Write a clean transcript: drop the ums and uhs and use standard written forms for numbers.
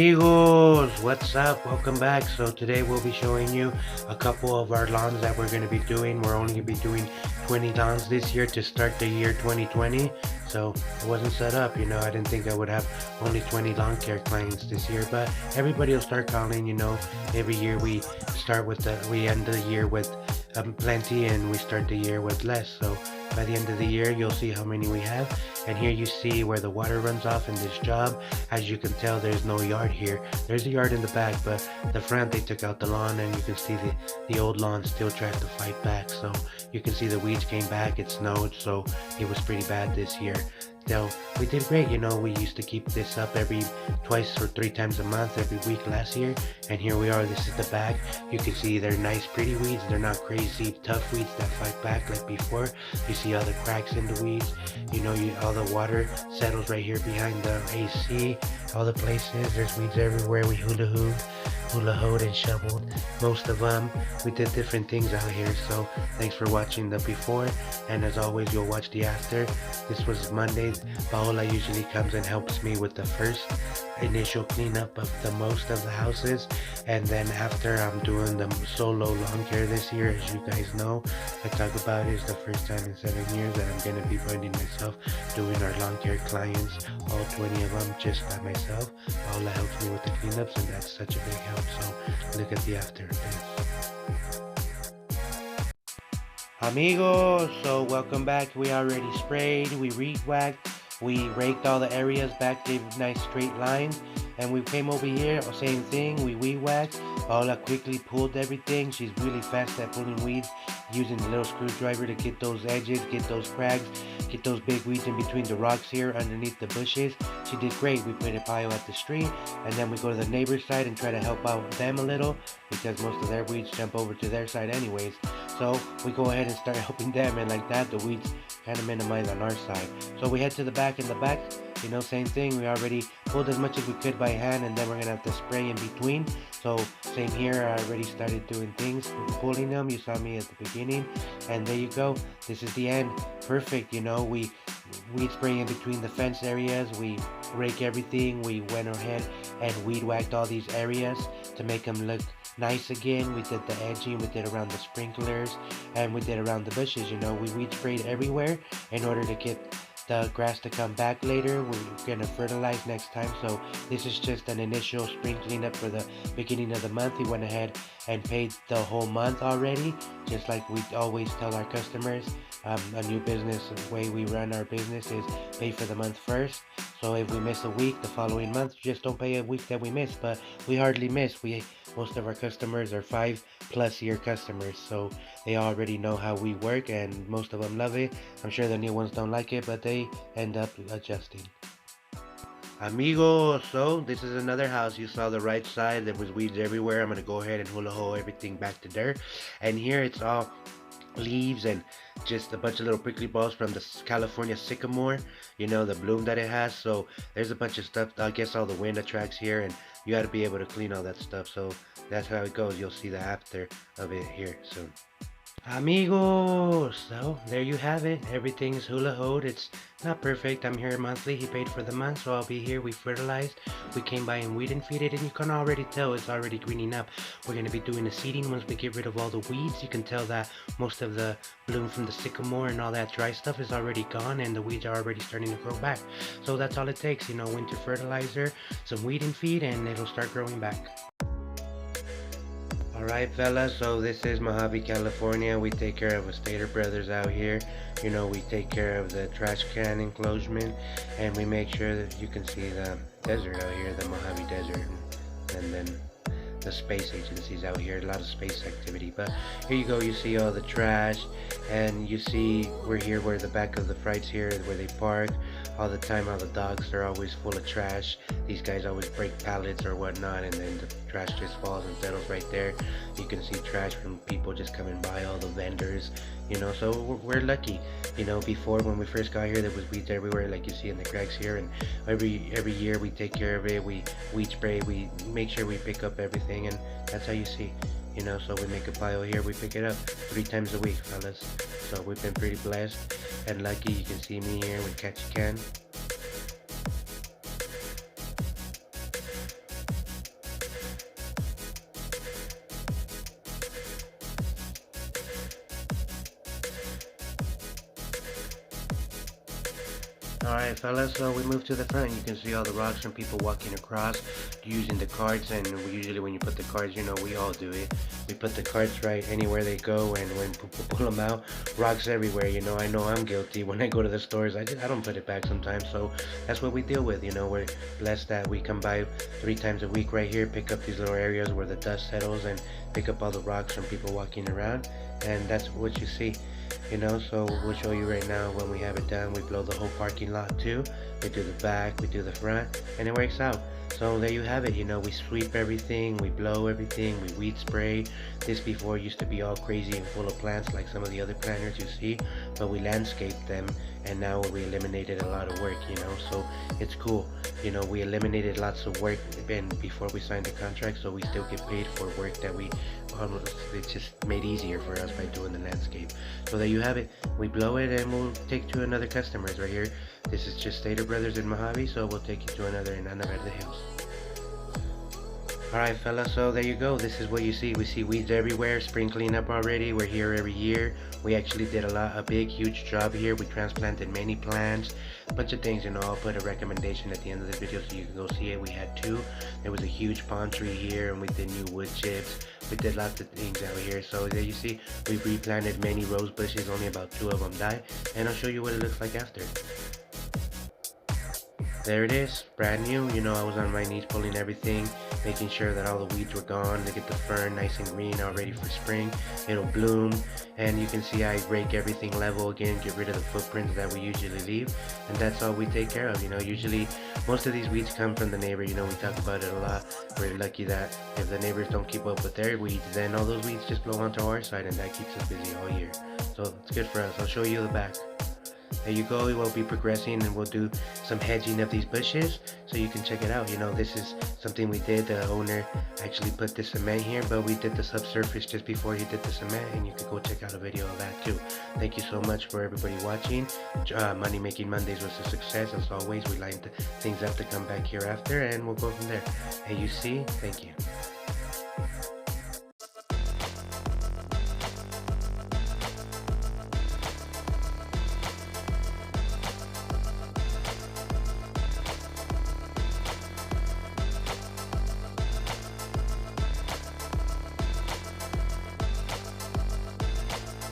Amigos, what's up? Welcome back. So today we'll be showing you a couple of our lawns that we're going to be doing. We're only going to be doing 20 lawns this year to start the year 2020. So it wasn't set up, I didn't think I would have only 20 lawn care clients this year, but everybody will start calling, every year we end the year with plenty and we start the year with less. So by the end of the year, you'll see how many we have. And here you see where the water runs off in this job. As you can tell, there's no yard here. There's a yard in the back, but the front, they took out the lawn, and you can see the old lawn still tried to fight back. So you can see the weeds came back. It snowed, so it was pretty bad this year. So we did great, we used to keep this up every twice or three times a month, every week last year, and here we are. This is the back. You can see they're nice pretty weeds. They're not crazy tough weeds that fight back like before. You see all the cracks in the weeds, all the water settles right here behind the AC, all the places. There's weeds everywhere. We hula hoed and shoveled most of them. We did different things out here. So thanks for watching the before, and as always, you'll watch the after. This was Monday. Paola usually comes and helps me with the first initial cleanup of the most of the houses, and then after, I'm doing the solo lawn care this year. As you guys know, I talk about it, it's the first time in 7 years that I'm going to be finding myself doing our lawn care clients, all 20 of them, just by myself. Paola helps me with the cleanups, and that's such a big help. So look at the after. Amigos, so welcome back. We already sprayed, we reed whacked, we raked all the areas back, gave nice straight lines, and we came over here, same thing, we weed whacked. Paola quickly pulled everything. She's really fast at pulling weeds, using the little screwdriver to get those edges, get those cracks, get those big weeds in between the rocks here underneath the bushes. She did great. We put a pile at the street, and then we go to the neighbor's side and try to help out them a little, because most of their weeds jump over to their side anyways. So we go ahead and start helping them, and like that, the weeds kind of minimize on our side. So we head to the back. In the back, same thing. We already pulled as much as we could by hand, and then we're gonna have to spray in between. So same here. I already started doing things, pulling them. You saw me at the beginning, and there you go. This is the end. Perfect. We weed spray in between the fence areas. We rake everything. We went ahead and weed whacked all these areas to make them look nice again. We did the edging, we did around the sprinklers, and we did around the bushes. We weed sprayed everywhere in order to get the grass to come back later. We're gonna fertilize next time. So this is just an initial spring cleanup for the beginning of the month. We went ahead and paid the whole month already, just like we always tell our customers. A new business way we run our business is pay for the month first. So if we miss a week, the following month, just don't pay a week that we miss. But we hardly miss. Most of our customers are 5+ year customers, so they already know how we work, and most of them love it. I'm sure the new ones don't like it, but they end up adjusting. Amigos, so this is another house. You saw the right side, there was weeds everywhere. I'm gonna go ahead and hula hoe everything back to dirt, and here it's all leaves and just a bunch of little prickly balls from the California sycamore, the bloom that it has. So there's a bunch of stuff. I guess all the wind attracts here, and you got to be able to clean all that stuff. So that's how it goes. You'll see the after of it here soon. Amigos, so there you have it. Everything is hula hoed. It's not perfect. I'm here monthly. He paid for the month, so I'll be here. We fertilized. We came by and weed and feed it, and you can already tell it's already greening up. We're going to be doing the seeding once we get rid of all the weeds. You can tell that most of the bloom from the sycamore and all that dry stuff is already gone, and the weeds are already starting to grow back. So that's all it takes, winter fertilizer, some weed and feed, and it'll start growing back. Alright fellas, so this is Mojave, California. We take care of Stater Brothers out here. We take care of the trash can enclosement, and we make sure that you can see the desert out here, the Mojave Desert, and then the space agencies out here, a lot of space activity. But here you go, you see all the trash, and you see we're here where the back of the Frights here, where they park all the time. All the dogs are always full of trash. These guys always break pallets or whatnot, and then the trash just falls and settles right there. You can see trash from people just coming by, all the vendors, so we're lucky. Before, when we first got here, there was weeds everywhere, like you see in the cracks here, and every year we take care of it. We weed spray, we make sure we pick up everything, and that's how you see. So we make a pile here, we pick it up 3 times a week, fellas. So we've been pretty blessed and lucky. You can see me here with Catchy Can. Alright fellas, so we move to the front. You can see all the rocks from people walking across using the carts, and usually when you put the carts, you know, we all do it. We put the carts right anywhere they go, and when people pull them out, rocks everywhere, you know. I know I'm guilty. When I go to the stores, I don't put it back sometimes, so that's what we deal with, you know. We're blessed that we come by 3 times a week right here, pick up these little areas where the dust settles, and pick up all the rocks from people walking around, and that's what you see. You know, so we'll show you right now when we have it done. We blow the whole parking lot too. We do the back, we do the front, and it works out. So there you have it. You know, we sweep everything, we blow everything, we weed spray. This before used to be all crazy and full of plants like some of the other planters you see, but we landscaped them, and now we eliminated a lot of work, you know, so it's cool. You know, we eliminated lots of work and before we signed the contract, so we still get paid for work that we it just made easier for us by doing the landscape. So there you have it. We blow it and we'll take to another customers right here. This is just Stater Brothers in Mojave, so we'll take you to another in Ana Verde Hills. Alright fellas, so there you go. This is what you see. We see weeds everywhere, spring cleanup already. We're here every year. We actually did a big, huge job here. We transplanted many plants, a bunch of things, you know. I'll put a recommendation at the end of the video so you can go see it. We had 2. There was a huge palm tree here, and we did new wood chips. We did lots of things out here. So there you see, we replanted many rose bushes, only about 2 of them died. And I'll show you what it looks like after. There it is, brand new. You know, I was on my knees pulling everything, making sure that all the weeds were gone to get the fern nice and green, all ready for spring. It'll bloom, and you can see I rake everything level again, get rid of the footprints that we usually leave, and that's all we take care of. You know, usually most of these weeds come from the neighbor. You know, we talk about it a lot. We're lucky that if the neighbors don't keep up with their weeds, then all those weeds just blow onto our side, and that keeps us busy all year. So it's good for us. I'll show you the back. There you go. We'll be progressing and we'll do some hedging of these bushes so you can check it out. You know, this is something we did. The owner actually put the cement here, but we did the subsurface just before he did the cement, and you could go check out a video of that too. Thank you so much for everybody watching. Money Making Mondays was a success. As always, we lined things up to come back here after, and we'll go from there. Hey, you see? Thank you.